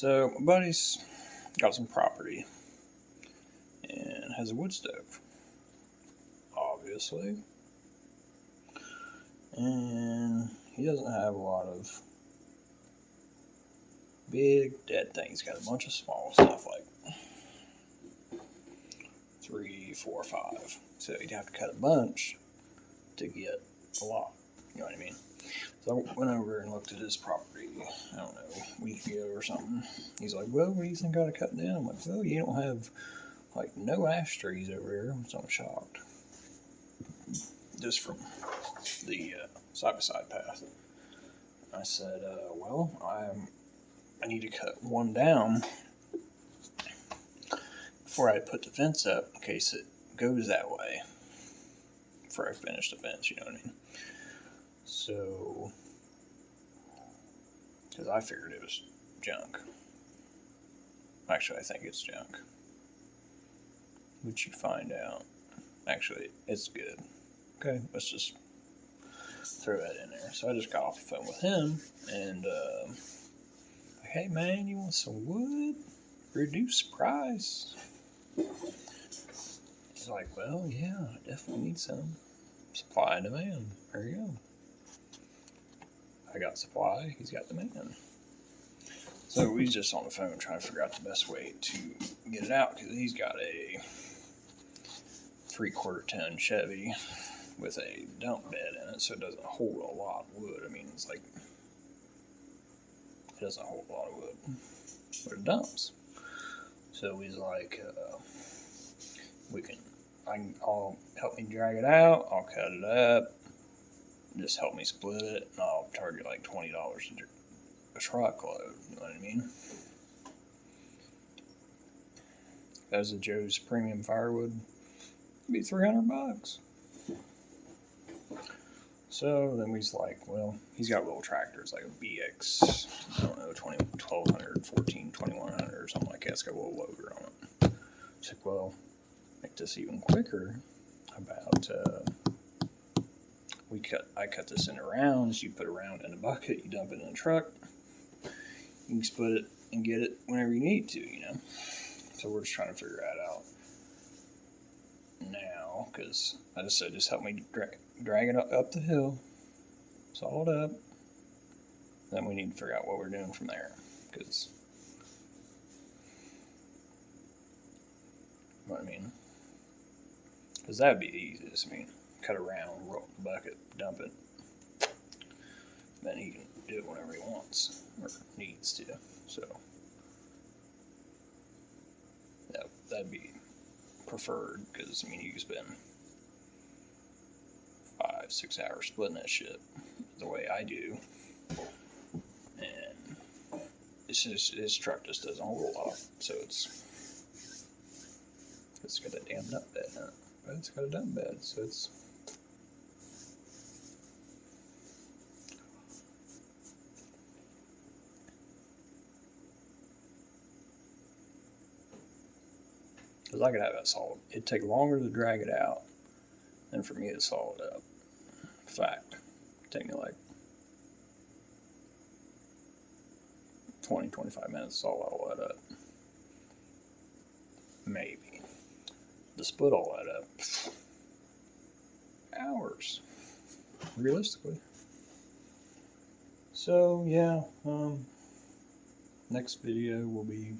So my buddy's got some property and has a wood stove, obviously. And he doesn't have a lot of big dead things. He's got a bunch of small stuff like 3, 4, 5. So he'd have to cut a bunch to get a lot. You know what I mean? So I went over and looked at his property, I don't know, a week ago or something. He's like, well, what do you think I ought to cut down? I'm like, well, you don't have, like, no ash trees over here. So I'm shocked. Just from the side-by-side path. I said, well, I need to cut one down before I put the fence up in case it goes that way. Before I finish the fence, you know what I mean? So, because I figured it was junk. Actually, I think it's junk. Which you find out. Actually, it's good. Okay, let's just throw that in there. So I just got off the phone with him and, hey man, you want some wood? Reduced price. He's like, well, yeah, I definitely need some. Supply and demand. There you go. I got supply, he's got demand. So we just on the phone trying to figure out the best way to get it out because he's got a 3/4 ton Chevy with a dump bed in it, so it doesn't hold a lot of wood. I mean, it's like, it doesn't hold a lot of wood, but it dumps. So he's like, I'll help me drag it out, I'll cut it up, just help me split it, and I'll charge you like $20 a truckload, you know what I mean? As a Joe's Premium Firewood, it'd be $300. So then he's like, well, he's got little tractors like a BX, I don't know, 1200, 2100 or something like that. It's got a little loader on it. He's like, well, make this even quicker. About I cut this into rounds. You put a round in a bucket, you dump it in a truck. You can split it and get it whenever you need to, you know. So we're just trying to figure that out now, because I just said, just help me drag it up the hill, saw it up. Then we need to figure out what we're doing from there, because, you know what I mean? Because that would be the easiest. I mean, cut around, roll the bucket, dump it. Then he can do it whenever he wants or needs to. So that'd be preferred, because I mean, you can spend 5-6 hours splitting that shit the way I do, and it's just, his truck just doesn't hold a lot. So it's got a damn dump bed in it. But it's got a dump bed, so it's because I could have that solid. It'd take longer to drag it out than for me to saw it up. Fact, it'd take me like 20-25 minutes to saw all that up. Maybe. To split all that up, hours, realistically. So yeah, next video will be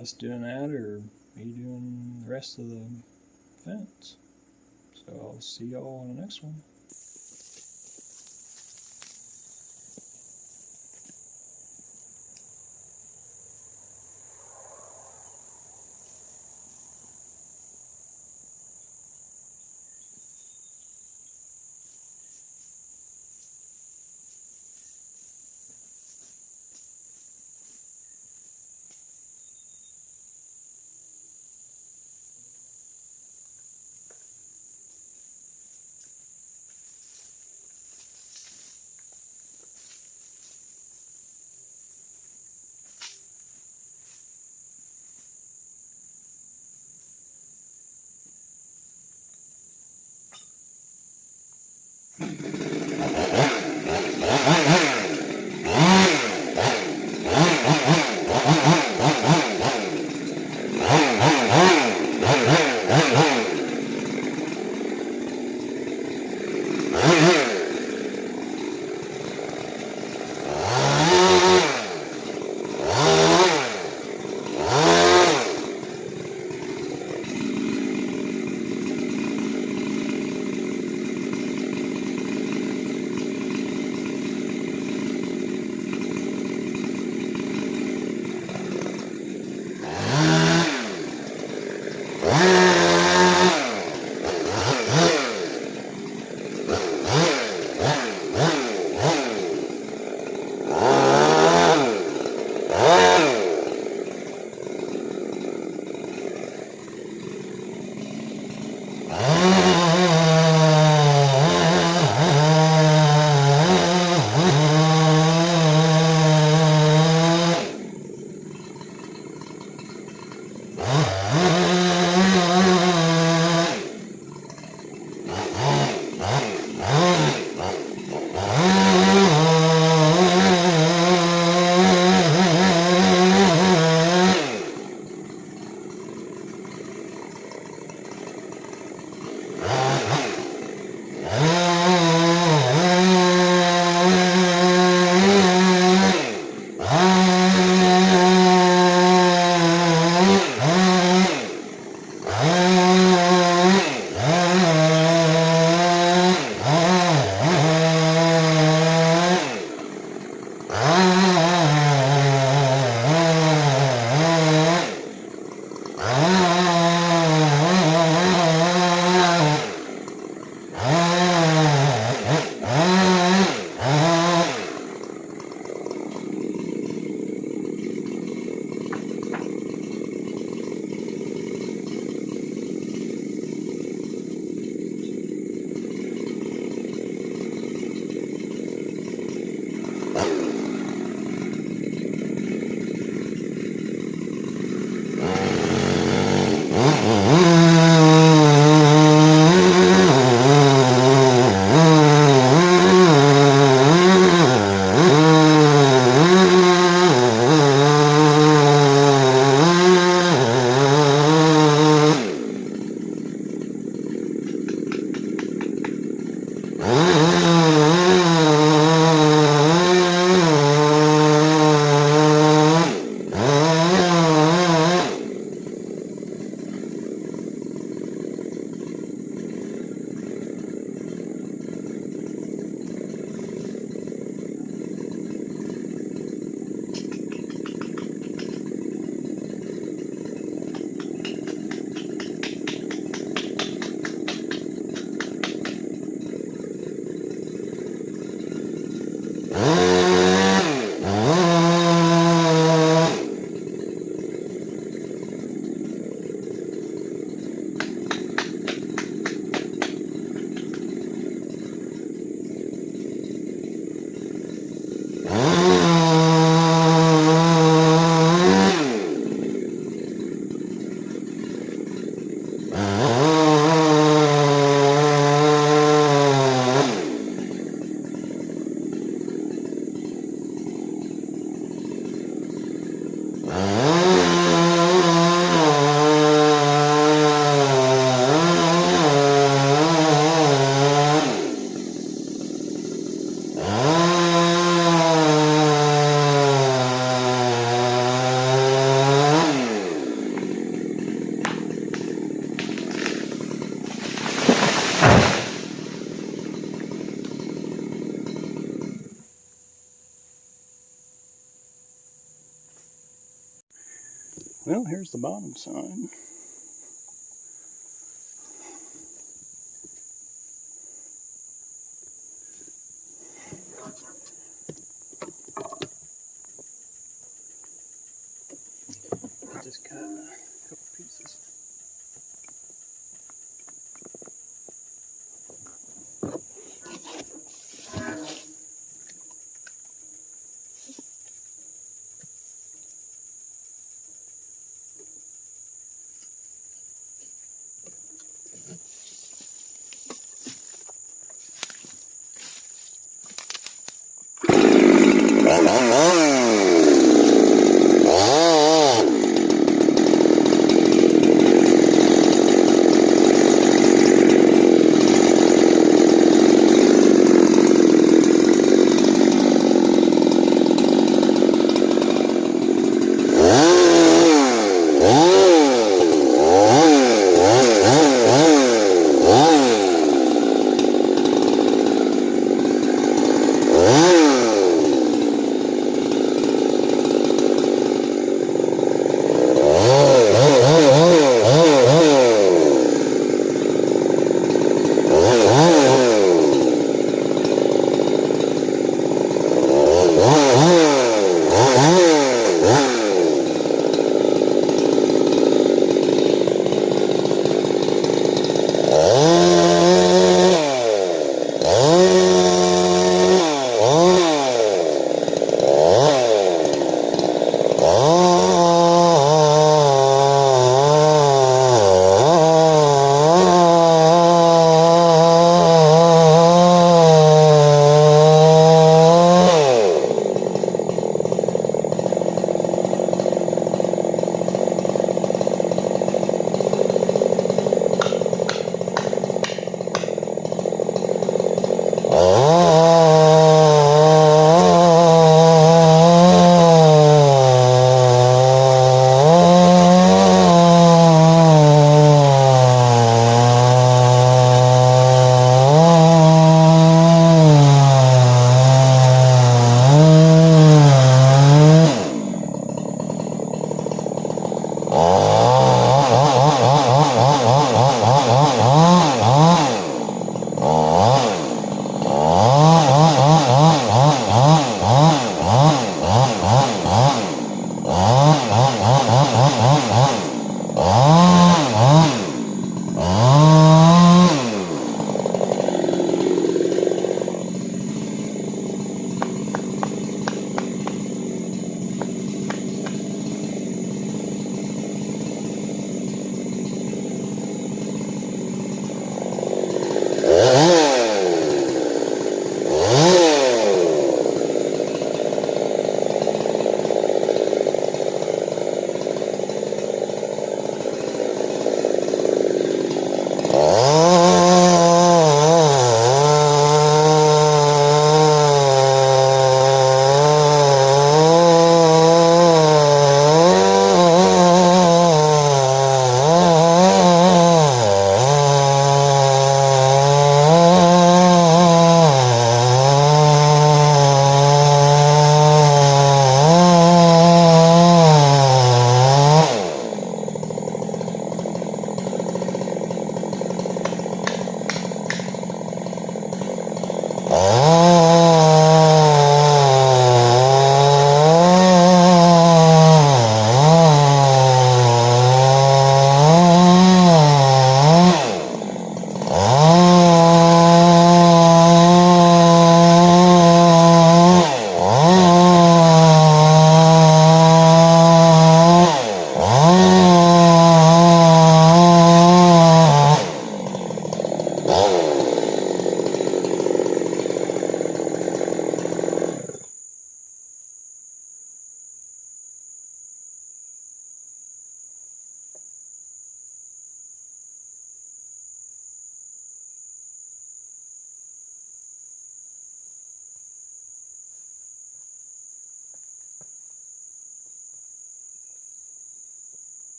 us doing that, or me doing the rest of the fence. So I'll see y'all in the next one. Well, here's the bottom side.